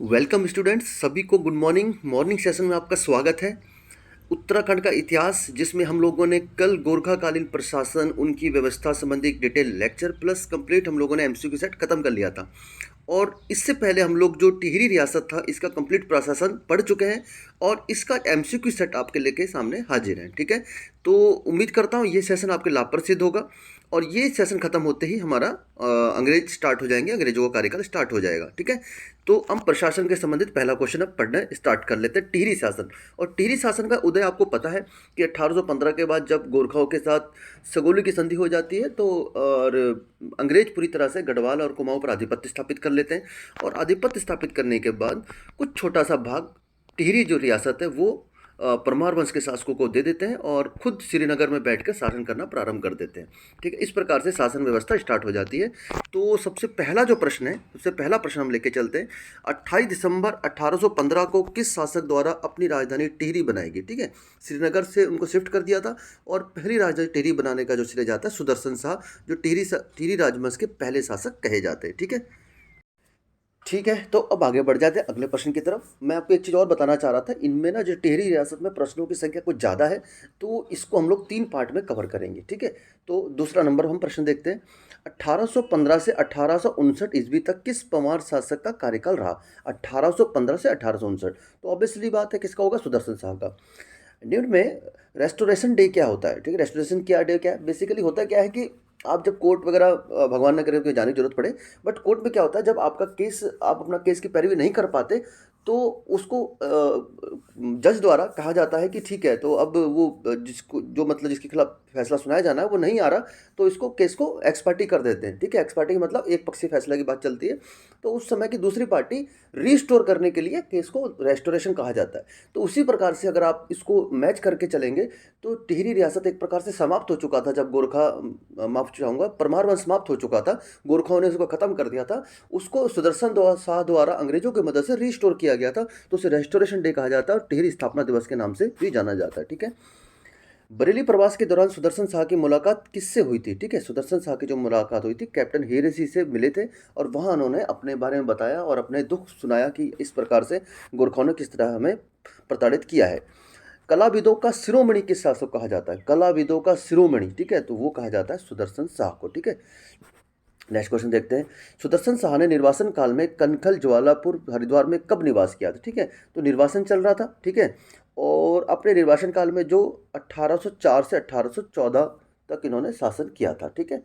Welcome students, सभी को good morning. Morning session में आपका स्वागत है। उत्तराखंड का इतिहास, जिसमें हम लोगों ने कल गोरखाकालीन प्रशासन, उनकी व्यवस्था संबंधी एक डिटेल लेक्चर प्लस कंप्लीट हम लोगों ने एमसीक्यू सेट खत्म कर लिया था। और इससे पहले हम लोग जो टिहरी रियासत था, इसका कंप्लीट प्रशासन पढ़ चुके हैं और इसका एमसीक्यू सेट आपके लेके सामने हाजिर है। ठीक है, तो उम्मीद करता हूँ ये सेशन आपके लाभ पर सिद्ध होगा। और ये सेशन खत्म होते ही हमारा अंग्रेज स्टार्ट हो जाएंगे, अंग्रेजों का कार्यकाल स्टार्ट हो जाएगा। ठीक है, तो हम प्रशासन के संबंधित पहला क्वेश्चन अब पढ़ना स्टार्ट कर लेते हैं। टिहरी शासन। और टिहरी शासन का उदय आपको पता है कि 1815 के बाद जब गोरखाओं के साथ सगोली की संधि हो जाती है, तो और अंग्रेज पूरी तरह से गढ़वाल और कुमाऊं पर आधिपत्य स्थापित कर लेते हैं। और आधिपत्य स्थापित करने के बाद कुछ छोटा सा भाग टिहरी जो रियासत है वो परमार वंश के शासकों को दे देते हैं और खुद श्रीनगर में बैठकर शासन करना प्रारंभ कर देते हैं। ठीक है, इस प्रकार से शासन व्यवस्था स्टार्ट हो जाती है। तो सबसे पहला जो प्रश्न है, सबसे पहला प्रश्न हम लेके चलते हैं। 28 दिसंबर 1815 को किस शासक द्वारा अपनी राजधानी टिहरी बनाई गई? ठीक है, श्रीनगर से उनको शिफ्ट कर दिया था और पहली राजधानी टिहरी बनाने का जो श्रेय जाता है सुदर्शन शाह, जो टिहरी राजवंश के पहले शासक कहे जाते हैं। ठीक है, ठीक है, तो अब आगे बढ़ जाते हैं अगले प्रश्न की तरफ। मैं आपको एक चीज़ और बताना चाह रहा था, इनमें ना जो टिहरी रियासत में प्रश्नों की संख्या कुछ ज़्यादा है, तो इसको हम लोग 3 पार्ट में कवर करेंगे। ठीक है, तो दूसरा नंबर हम प्रश्न देखते हैं। 1815 से 1859 ईस्वी तक किस पंवार शासक का कार्यकाल रहा? 1815 से 1859, तो ऑब्वियसली बात है किसका होगा? सुदर्शन शाह का। ड्यूड में रेस्टोरेशन डे क्या होता है? ठीक है, रेस्टोरेशन क्या डे क्या है? बेसिकली होता क्या है कि आप जब कोर्ट वगैरह, भगवान न करे कि जाने की जरूरत पड़े, बट कोर्ट में क्या होता है, जब आपका केस, आप अपना केस की पैरवी नहीं कर पाते, तो उसको जज द्वारा कहा जाता है कि ठीक है, तो अब वो जिसको जो मतलब जिसके खिलाफ फैसला सुनाया जाना है वो नहीं आ रहा, तो इसको केस को एक्सपार्टी कर देते हैं। ठीक है, एक्सपार्टी मतलब एक पक्षी फैसला की बात चलती है, तो उस समय की दूसरी पार्टी रीस्टोर करने के लिए केस को रेस्टोरेशन कहा जाता है। तो उसी प्रकार से अगर आप इसको मैच करके चलेंगे, तो टिहरी रियासत एक प्रकार से समाप्त हो चुका था जब गोरखा, माफ चाहूँगा, परमार वंश समाप्त हो चुका था, गोरखाओं ने उसको खत्म कर दिया था। उसको शाह द्वारा अंग्रेजों की मदद से रीस्टोर किया गया था, तो उसे रेस्टोरेशन डे कहा जाता है और टिहरी स्थापना दिवस के नाम से भी जाना जाता है। ठीक है, बरेली प्रवास के दौरान सुदर्शन शाह की मुलाकात किससे हुई थी? ठीक है, सुदर्शन शाह की जो मुलाकात हुई थी, कैप्टन हीरे सिंह से मिले थे और वहाँ उन्होंने अपने बारे में बताया और अपने दुख सुनाया कि इस प्रकार से गोरखाओं ने किस तरह हमें प्रताड़ित किया है। कलाविदों का शिरोमणि किस शासक को कहा जाता है? कलाविदों का शिरोमणि, ठीक है, तो वो कहा जाता है सुदर्शन शाह को। ठीक है, नेक्स्ट क्वेश्चन देखते हैं। सुदर्शन शाह ने निर्वासन काल में कनखल, ज्वालापुर, हरिद्वार में कब निवास किया था? ठीक है, तो निर्वासन चल रहा था। ठीक है, और अपने निर्वासन काल में जो 1804 से 1814 तक इन्होंने शासन किया था। ठीक है,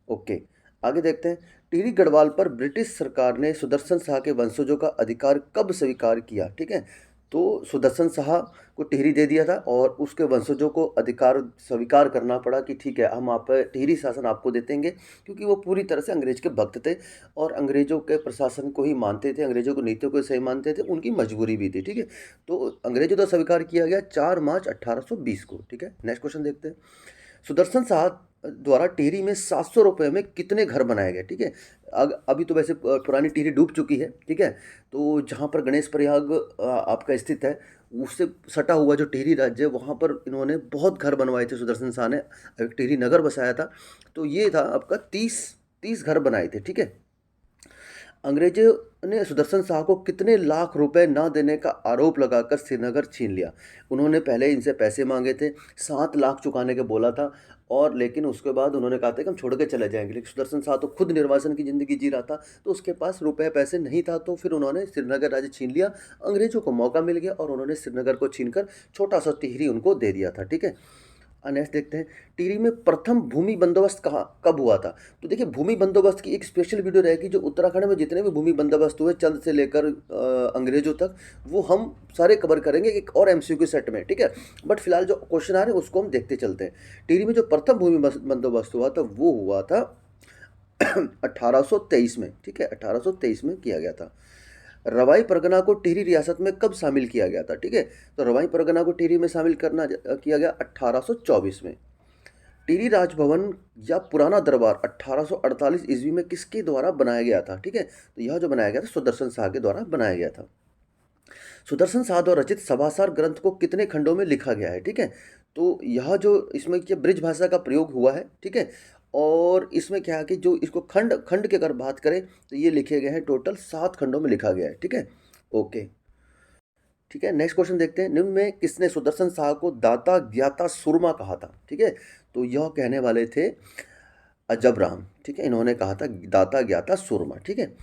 ओके, आगे देखते हैं। टिहरी गढ़वाल पर ब्रिटिश सरकार ने सुदर्शन शाह के वंशजों का अधिकार कब स्वीकार किया? ठीक है, तो सुदर्शन शाह को टिहरी दे दिया था और उसके वंशजों को अधिकार स्वीकार करना पड़ा कि ठीक है, हम आप टिहरी शासन आपको दे देंगे, क्योंकि वो पूरी तरह से अंग्रेज के भक्त थे और अंग्रेजों के प्रशासन को ही मानते थे, अंग्रेजों को नीतियों को सही मानते थे, उनकी मजबूरी भी थी। ठीक है, तो अंग्रेजों द्वारा स्वीकार किया गया 4 मार्च 1820 को। ठीक है, नेक्स्ट क्वेश्चन देखते हैं। सुदर्शन शाह द्वारा टिहरी में 700 रुपये में कितने घर बनाए गए? ठीक है, अभी तो वैसे पुरानी टिहरी डूब चुकी है। ठीक है, तो जहाँ पर गणेश प्रयाग आपका स्थित है, उससे सटा हुआ जो टिहरी राज्य है, वहाँ पर इन्होंने बहुत घर बनवाए थे। सुदर्शन शाह ने एक टिहरी नगर बसाया था, तो ये था आपका 30 घर बनाए थे। ठीक है, अंग्रेजों ने सुदर्शन शाह को कितने लाख रुपए ना देने का आरोप लगाकर श्रीनगर छीन लिया? उन्होंने पहले इनसे पैसे मांगे थे, 7 लाख चुकाने के बोला था, और लेकिन उसके बाद उन्होंने कहा था कि हम छोड़ के चले जाएंगे, लेकिन सुदर्शन शाह तो खुद निर्वासन की ज़िंदगी जी रहा था, तो उसके पास रुपए पैसे नहीं था, तो फिर उन्होंने श्रीनगर राज्य छीन लिया। अंग्रेजों को मौका मिल गया और उन्होंने श्रीनगर को छीनकर छोटा सा टिहरी उनको दे दिया था। ठीक है, नेक्स्ट देखते हैं। टिहरी में प्रथम भूमि बंदोबस्त कहाँ कब हुआ था? तो देखिए, भूमि बंदोबस्त की एक स्पेशल वीडियो रहेगी, जो उत्तराखंड में जितने भी भूमि बंदोबस्त हुए चंद से लेकर अंग्रेजों तक, वो हम सारे कवर करेंगे एक और एमसीक्यू सेट में। ठीक है, बट फिलहाल जो क्वेश्चन आ रहे हैं उसको हम देखते चलते हैं। टिहरी में जो प्रथम भूमि बंदोबस्त हुआ था वो हुआ था 1823 में। ठीक है, 1823 में किया गया था। रवाई परगना को टिहरी रियासत में कब शामिल किया गया था? ठीक है, तो रवाई परगना को टिहरी में शामिल किया गया 1824 में। टिहरी राजभवन या पुराना दरबार 1848 ईस्वी में किसके द्वारा बनाया गया था? ठीक है, तो यह जो बनाया गया था सुदर्शन शाह के द्वारा बनाया गया था। सुदर्शन शाह द्वारा रचित सभासार ग्रंथ को कितने खंडों में लिखा गया है? ठीक है, तो यह जो इसमें क्या ब्रिज भाषा का प्रयोग हुआ है। ठीक है, और इसमें क्या है कि जो इसको खंड खंड की अगर बात करें, तो ये लिखे गए हैं टोटल 7 खंडों में लिखा गया है। ठीक है, ओके, ठीक है। नेक्स्ट क्वेश्चन देखते हैं, निम्न में किसने सुदर्शन शाह को दाता ज्ञाता सुरमा कहा था? ठीक है, तो यह कहने वाले थे अजब राम। ठीक है, इन्होंने कहा था दाता ज्ञाता सुरमा। ठीक है,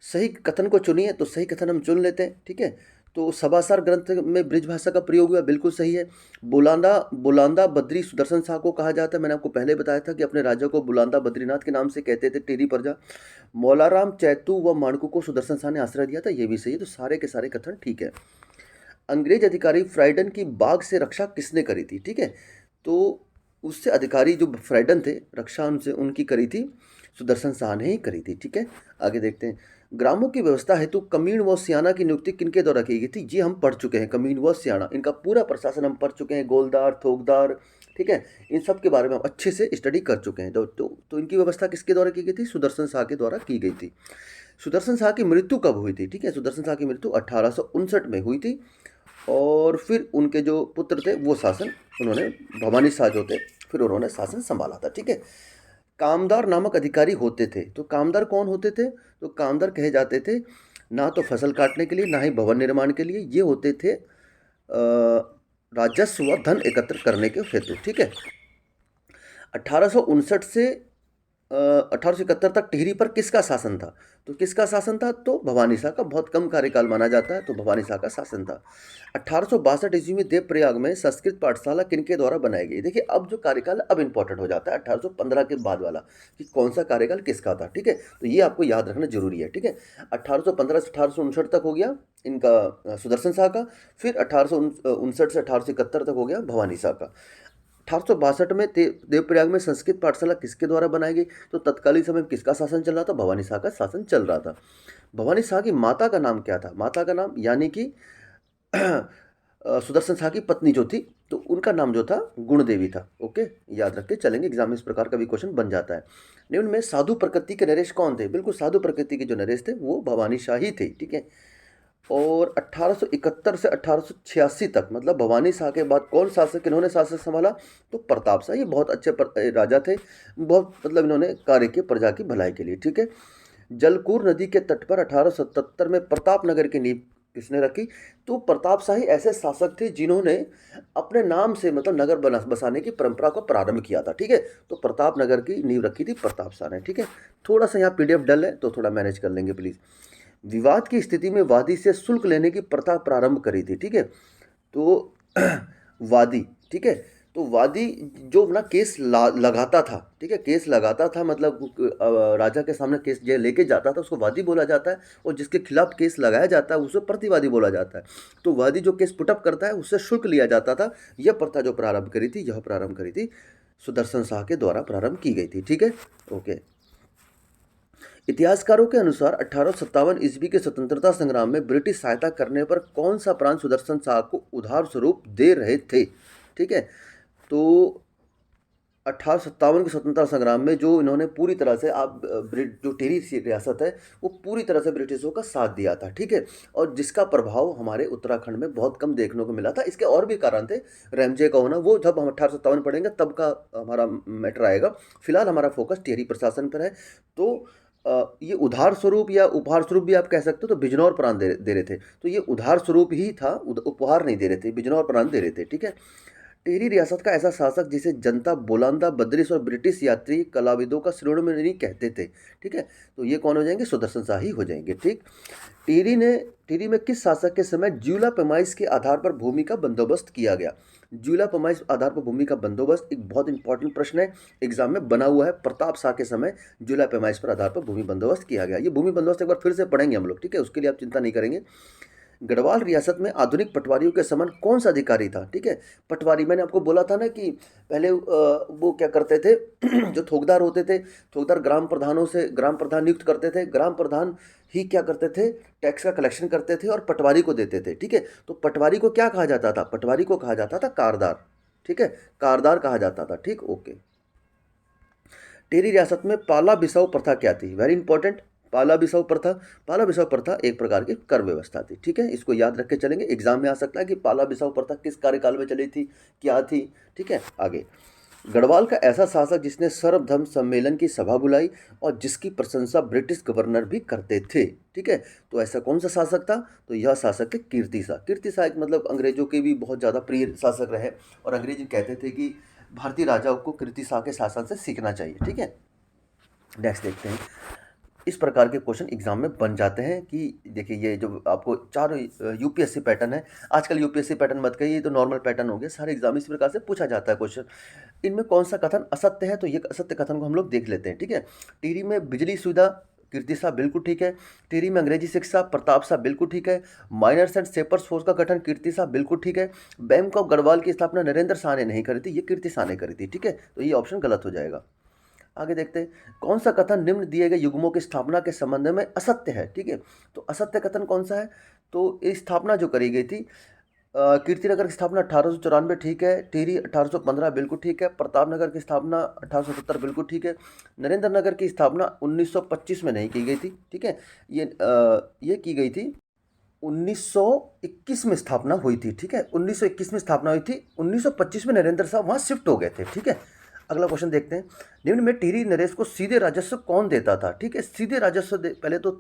सही कथन को चुनिए, तो सही कथन हम चुन लेते हैं। ठीक है, तो सभासार ग्रंथ में ब्रिज भाषा का प्रयोग हुआ, बिल्कुल सही है। बुलांदा बुलांदा बद्री सुदर्शन शाह को कहा जाता है, मैंने आपको पहले बताया था कि अपने राजा को बुलांदा बद्रीनाथ के नाम से कहते थे, टेरी प्रजा। मौलाराम चैतू व माणकू को सुदर्शन शाह ने आश्रय दिया था, ये भी सही है। तो सारे के सारे कथन ठीक है। अंग्रेज अधिकारी फ्राइडन की बाघ से रक्षा किसने करी थी? ठीक है, तो उससे अधिकारी जो फ्राइडन थे, रक्षा उनसे उनकी करी थी सुदर्शन शाह ने ही करी थी। ठीक है, आगे देखते हैं, ग्रामों की व्यवस्था हेतु कमीण व सियाना की नियुक्ति किनके द्वारा की गई थी? जी हम पढ़ चुके हैं, कमीण व सियाना, इनका पूरा प्रशासन हम पढ़ चुके हैं, गोलदार, थोकदार। ठीक है, इन सब के बारे में हम अच्छे से स्टडी कर चुके हैं। तो इनकी व्यवस्था किसके द्वारा की गई थी? सुदर्शन शाह के द्वारा की गई थी। सुदर्शन शाह की मृत्यु कब हुई थी? ठीक है, सुदर्शन शाह की मृत्यु 1859 में हुई थी। और फिर उनके जो पुत्र थे वो शासन उन्होंने, भवानी शाह जो थे, फिर उन्होंने शासन संभाला था। ठीक है, कामदार नामक अधिकारी होते थे, तो कामदार कौन होते थे? तो कामदार कहे जाते थे ना तो फसल काटने के लिए, ना ही भवन निर्माण के लिए, ये होते थे राजस्व व धन एकत्र करने के हेतु। ठीक है, 1859 से 1871 तक टिहरी पर किसका शासन था? तो किसका शासन था? तो भवानी शाह का। बहुत कम कार्यकाल माना जाता है, तो भवानी शाह का शासन था। 1862 ईस्वी में देवप्रयाग में संस्कृत पाठशाला किनके द्वारा बनाई गई? देखिए, अब जो कार्यकाल अब इंपॉर्टेंट हो जाता है 1815 के बाद वाला, कि कौन सा कार्यकाल किसका था। ठीक है, तो ये आपको याद रखना जरूरी है। ठीक है, 1815 से 1859 तक हो गया इनका सुदर्शन शाह का, फिर 1859 से 1871 तक हो गया भवानी शाह का। 1862 में देवप्रयाग में संस्कृत पाठशाला किसके द्वारा बनाई गई? तो तत्कालीन समय में किसका शासन चल रहा था? भवानी शाह का शासन चल रहा था। भवानी शाह की माता का नाम क्या था? माता का नाम यानी कि सुदर्शन शाह की पत्नी जो थी, तो उनका नाम जो था गुण देवी था। ओके, याद रख के चलेंगे, एग्जाम में इस प्रकार का भी क्वेश्चन बन जाता है। निम्न में साधु प्रकृति के नरेश कौन थे? बिल्कुल साधु प्रकृति के जो नरेश थे वो भवानी शाह ही थे। ठीक है, और 1871 से 1886 तक, मतलब भवानी शाह के बाद कौन शासक, इन्होंने शासक संभाला? तो प्रताप शाह। ये बहुत अच्छे राजा थे, बहुत मतलब इन्होंने कार्य किए प्रजा की भलाई के लिए। ठीक है, जलकूर नदी के तट पर 1877 में प्रताप नगर की नींव किसने रखी? तो प्रताप शाह ही ऐसे शासक थे जिन्होंने अपने नाम से मतलब नगर बसाने की परंपरा को प्रारंभ किया था। ठीक है, तो प्रताप नगर की नींव रखी थी प्रताप शाह ने। ठीक है, थोड़ा सा यहाँ पीडीएफ डल है, तो थोड़ा मैनेज कर लेंगे प्लीज़। विवाद की स्थिति में वादी से शुल्क लेने की प्रथा प्रारंभ करी थी। ठीक है, तो वादी, ठीक है, तो वादी जो ना केस लगाता था, ठीक है, केस लगाता था, मतलब राजा के सामने केस जो लेके जाता था उसको वादी बोला जाता है, और जिसके खिलाफ केस लगाया जाता है उसे प्रतिवादी बोला जाता है। तो वादी जो केस पुटअप करता है उससे शुल्क लिया जाता था। यह प्रथा जो प्रारंभ करी थी, यह प्रारंभ करी थी सुदर्शन शाह के द्वारा प्रारंभ की गई थी। ठीक है, ओके। इतिहासकारों के अनुसार 1857 ईस्वी के स्वतंत्रता संग्राम में ब्रिटिश सहायता करने पर कौन सा प्रांत सुदर्शन शाह को उधार स्वरूप दे रहे थे? ठीक है, तो 1857 के स्वतंत्रता संग्राम में जो इन्होंने पूरी तरह से जो टिहरी रियासत है वो पूरी तरह से ब्रिटिशों का साथ दिया था। ठीक है, और जिसका प्रभाव हमारे उत्तराखंड में बहुत कम देखने को मिला था। इसके और भी कारण थे, रैमजे का होना, वो जब हम 1857 पढ़ेंगे तब का हमारा मैटर आएगा। फिलहाल हमारा फोकस टिहरी प्रशासन पर है। तो ये उधार स्वरूप या उपहार स्वरूप भी आप कह सकते हो, तो बिजनौर प्रांत दे रहे थे। तो ये उधार स्वरूप ही था, उपहार नहीं दे रहे थे, बिजनौर प्रांत दे रहे थे। ठीक है, टिहरी रियासत का ऐसा शासक जिसे जनता बोलांदा बद्रिश और ब्रिटिश यात्री कलाविदों का शिरोमणि कहते थे। ठीक है, तो ये कौन हो जाएंगे? सुदर्शन शाह ही हो जाएंगे। ठीक, टिहरी में किस शासक के समय ज्यूला पैमाइश के आधार पर भूमि का बंदोबस्त किया गया? ज्यूला पैमाइश आधार पर भूमि का बंदोबस्त एक बहुत इंपॉर्टेंट प्रश्न है, एग्जाम में बना हुआ है। प्रताप शाह के समय ज्यूला पैमाइश पर आधार पर भूमि बंदोबस्त किया गया। ये भूमि बंदोबस्त एक बार फिर से पढ़ेंगे हम लोग। ठीक है, उसके लिए आप चिंता नहीं करेंगे। गढ़वाल रियासत में आधुनिक पटवारियों के समान कौन सा अधिकारी था? ठीक है, पटवारी, मैंने आपको बोला था ना कि पहले वो क्या करते थे जो थोकदार होते थे, थोकदार ग्राम प्रधानों से ग्राम प्रधान नियुक्त करते थे। ग्राम प्रधान ही क्या करते थे? टैक्स का कलेक्शन करते थे और पटवारी को देते थे। ठीक है, तो पटवारी को क्या कहा जाता था? पटवारी को कहा जाता था कारदार। ठीक है, कारदार कहा जाता था। ठीक, ओके। टिहरी रियासत में पाला बिसाऊ प्रथा क्या थी? वेरी इंपॉर्टेंट, पाला बिसाऊ प्रथा। पाला बिसाऊ प्रथा एक प्रकार की कर व्यवस्था थी। ठीक है, इसको याद रख के चलेंगे, एग्जाम में आ सकता है कि पाला बिसाऊ प्रथा किस कार्यकाल में चली थी, क्या थी। ठीक है, आगे गढ़वाल का ऐसा शासक जिसने सर्वधर्म सम्मेलन की सभा बुलाई और जिसकी प्रशंसा ब्रिटिश गवर्नर भी करते थे। ठीक है, तो ऐसा कौन सा शासक था? तो यह शासक है कीर्ति शाह। कीर्ति शाह एक मतलब अंग्रेजों के भी बहुत ज़्यादा प्रिय शासक रहे और अंग्रेज कहते थे कि भारतीय राजाओं को कीर्ति शाह के शासन से सीखना चाहिए। ठीक है, नेक्स्ट देखते हैं। इस प्रकार के क्वेश्चन एग्जाम में बन जाते हैं कि देखिए ये जो आपको चार यूपीएससी पैटर्न है, आजकल यूपीएससी पैटर्न मत कहिए, ये तो नॉर्मल पैटर्न हो गया, सारे एग्जाम इसी प्रकार से पूछा जाता है क्वेश्चन। इनमें कौन सा कथन असत्य है? तो ये असत्य कथन को हम लोग देख लेते हैं। ठीक है, टिहरी में बिजली सुविधा कीर्ति शाह बिल्कुल ठीक है। टिहरी में अंग्रेजी शिक्षा प्रताप शाह बिल्कुल ठीक है। माइनर्स एंड सेपर्स फोर्स का गठन कीर्ति शाह बिल्कुल ठीक है। बैंक ऑफ गढ़वाल की स्थापना नरेंद्र शाह ने नहीं करी थी, ये कीर्ति शाह ने करी थी। ठीक है, तो ये ऑप्शन गलत हो जाएगा। आगे देखते हैं कौन सा कथन निम्न दिए गए युग्मों की स्थापना के संबंध में असत्य है। ठीक है, तो असत्य कथन कौन सा है? तो ये स्थापना जो करी गई थी कीर्तिनगर की स्थापना 1894 ठीक है। टिहरी 1815 बिल्कुल ठीक है। प्रताप नगर की स्थापना 1870 बिल्कुल ठीक है। नरेंद्र नगर की स्थापना 1925 में नहीं की गई थी। ठीक है, ये की गई थी 1921 में स्थापना हुई थी। ठीक है, 1921 में स्थापना हुई थी। 1925 में नरेंद्र साहब वहाँ शिफ्ट हो गए थे। ठीक है, अगला क्वेश्चन देखते हैं। निम्न में टिहरी नरेश को सीधे राजस्व कौन देता था? ठीक है, सीधे राजस्व पहले तो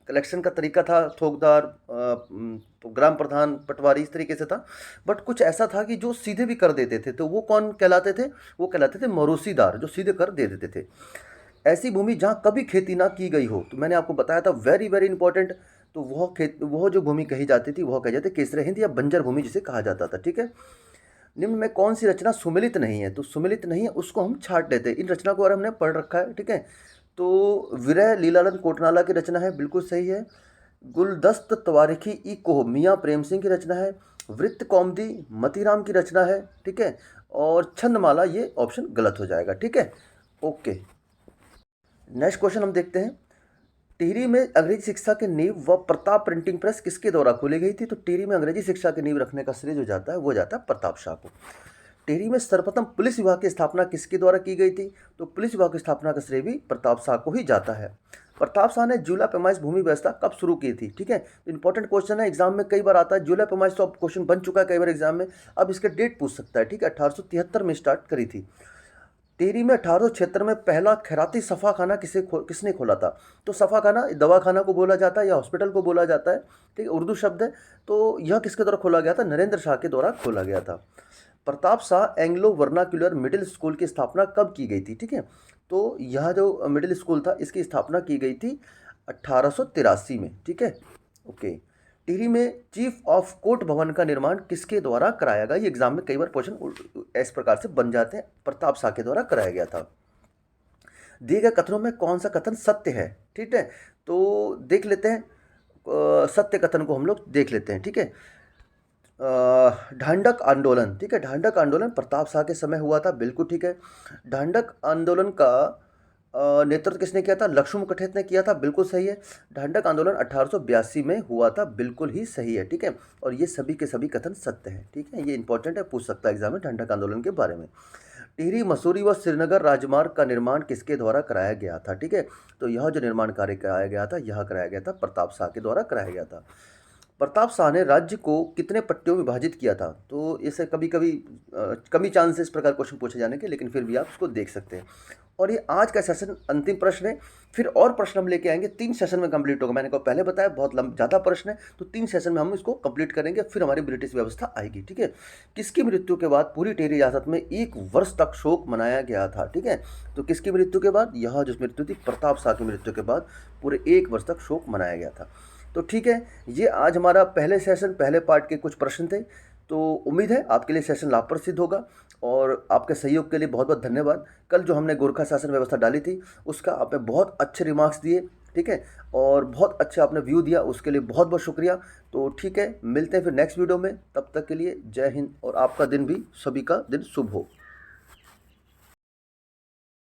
कलेक्शन का तरीका था ठोकदार, तो ग्राम प्रधान, पटवारी, इस तरीके से था। बट कुछ ऐसा था कि जो सीधे भी कर देते थे, तो वो कौन कहलाते थे? वो कहलाते थे मौरूसीदार, जो सीधे कर दे देते थे। ऐसी भूमि जहाँ कभी खेती ना की गई हो, तो मैंने आपको बताया था वेरी वेरी इंपॉर्टेंट, तो वह जो भूमि कही जाती थी वह कही जाती केसर हिंद या बंजर भूमि जिसे कहा जाता था। ठीक है, निम्न में कौन सी रचना सुमिलित नहीं है? तो सुमिलित नहीं है उसको हम छाट लेते हैं। इन रचना को और हमने पढ़ रखा है। ठीक है, तो विरह लीलानंद कोटनाला की रचना है, बिल्कुल सही है। गुलदस्त तवारिखी ई कोह मियाँ प्रेम सिंह की रचना है। वृत्त कौमुदी मतीराम की रचना है। ठीक है, और छंदमाला ये ऑप्शन गलत हो जाएगा। ठीक है, ओके। नेक्स्ट क्वेश्चन हम देखते हैं। टिहरी में अंग्रेजी शिक्षा की नींव व प्रताप प्रिंटिंग प्रेस किसके द्वारा खोली गई थी? तो टिहरी में अंग्रेजी शिक्षा की नींव रखने का श्रेय जो जाता है वो जाता है प्रताप शाह को। टिहरी में सर्वप्रथम पुलिस विभाग की स्थापना किसके द्वारा की गई थी? तो पुलिस विभाग की स्थापना का श्रेय भी प्रताप शाह को ही जाता है। प्रताप शाह ने जुला पैमाइश भूमि व्यवस्था कब शुरू की थी? ठीक है, तो इंपॉर्टेंट क्वेश्चन है, एग्जाम में कई बार आता है। जुला पैमाइश तो अब क्वेश्चन बन चुका है कई बार एग्जाम में, अब इसके डेट पूछ सकता है। ठीक है, 1873 में स्टार्ट करी थी। टिहरी में 1876 में पहला खैराती सफ़ाखाना किसने खोला था? तो सफ़ाखाना दवाखाना को बोला जाता है या हॉस्पिटल को बोला जाता है। ठीक है, उर्दू शब्द है। तो यह किसके द्वारा खोला गया था? नरेंद्र शाह के द्वारा खोला गया था। Pratap Shah Anglo vernacular middle school की स्थापना कब की गई थी? ठीक है, तो यह जो मिडिल स्कूल था इसकी स्थापना की गई थी 1883 में। ठीक है, ओके। टिहरी में चीफ ऑफ कोर्ट भवन का निर्माण किसके द्वारा कराया गया? ये एग्जाम में कई बार क्वेश्चन इस प्रकार से बन जाते हैं। प्रताप शाह के द्वारा कराया गया था। दिए गए कथनों में कौन सा कथन सत्य है? ठीक है, तो देख लेते हैं। सत्य कथन को हम लोग देख लेते हैं। ठीक है, ढांढक आंदोलन। ठीक है, ढांढक आंदोलन प्रताप शाह के समय हुआ था, बिल्कुल ठीक है। ढांढक आंदोलन का नेतृत्व किसने किया था? लक्ष्मण कठेत ने किया था, बिल्कुल सही है। ढांढक आंदोलन 1882 में हुआ था, बिल्कुल ही सही है। ठीक है, और ये सभी के सभी कथन सत्य हैं। ठीक है, ये इंपॉर्टेंट है, पूछ सकता है एग्जाम में ढांढक आंदोलन के बारे में। टिहरी मसूरी व श्रीनगर राजमार्ग का निर्माण किसके द्वारा कराया गया था? ठीक है, तो यह जो निर्माण कार्य कराया गया था यह कराया गया था प्रताप शाह के द्वारा कराया गया था। प्रताप शाह ने राज्य को कितने पट्टियों में विभाजित किया था? तो इसे कभी कभी कमी चांस है इस प्रकार क्वेश्चन पूछे जाने के, लेकिन फिर भी आप इसको देख सकते हैं। और ये आज का सेशन अंतिम प्रश्न है, फिर और प्रश्न हम लेके आएंगे, 3 सेशन में कंप्लीट होगा। मैंने को पहले बताया बहुत ज़्यादा प्रश्न है, तो 3 सेशन में हम इसको कंप्लीट करेंगे, फिर हमारी ब्रिटिश व्यवस्था आएगी। ठीक है, किसकी मृत्यु के बाद पूरी टिहरी रियासत में 1 वर्ष तक शोक मनाया गया था? ठीक है, तो किसकी मृत्यु के बाद? यह जो मृत्यु थी प्रताप शाह की मृत्यु के बाद पूरे 1 वर्ष तक शोक मनाया गया था। तो ठीक है, ये आज हमारा पहले सेशन, पहले पार्ट के कुछ प्रश्न थे। तो उम्मीद है आपके लिए सेशन लाभप्रद सिद्ध होगा और आपके सहयोग के लिए बहुत बहुत धन्यवाद। कल जो हमने गोरखा शासन व्यवस्था डाली थी उसका आपने बहुत अच्छे रिमार्क्स दिए। ठीक है, और बहुत अच्छा आपने व्यू दिया, उसके लिए बहुत बहुत शुक्रिया। तो ठीक है, मिलते हैं फिर नेक्स्ट वीडियो में, तब तक के लिए जय हिंद और आपका दिन भी सभी का दिन शुभ हो।